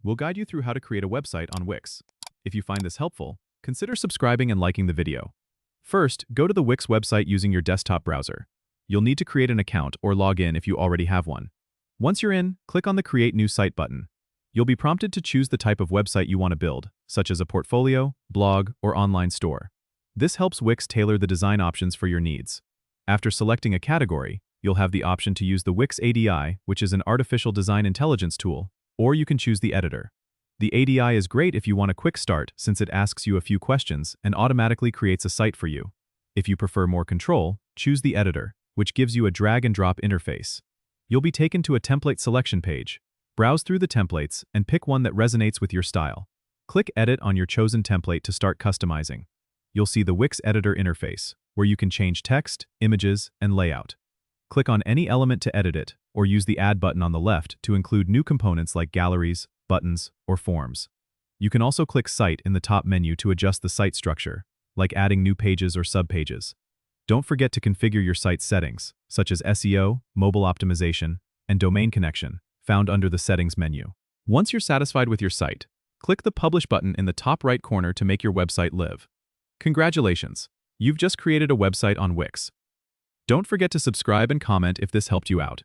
We'll guide you through how to create a website on Wix. If you find this helpful, consider subscribing and liking the video. First, go to the Wix website using your desktop browser. You'll need to create an account or log in if you already have one. Once you're in, click on the Create New Site button. You'll be prompted to choose the type of website you want to build, such as a portfolio, blog, or online store. This helps Wix tailor the design options for your needs. After selecting a category, you'll have the option to use the Wix ADI, which is an artificial design intelligence tool, or you can choose the editor. The ADI is great if you want a quick start since it asks you a few questions and automatically creates a site for you. If you prefer more control, choose the editor, which gives you a drag-and-drop interface. You'll be taken to a template selection page. Browse through the templates and pick one that resonates with your style. Click Edit on your chosen template to start customizing. You'll see the Wix editor interface, where you can change text, images, and layout. Click on any element to edit it, or use the Add button on the left to include new components like galleries, buttons, or forms. You can also click Site in the top menu to adjust the site structure, like adding new pages or subpages. Don't forget to configure your site's settings, such as SEO, mobile optimization, and domain connection, found under the Settings menu. Once you're satisfied with your site, click the Publish button in the top right corner to make your website live. Congratulations! You've just created a website on Wix. Don't forget to subscribe and comment if this helped you out.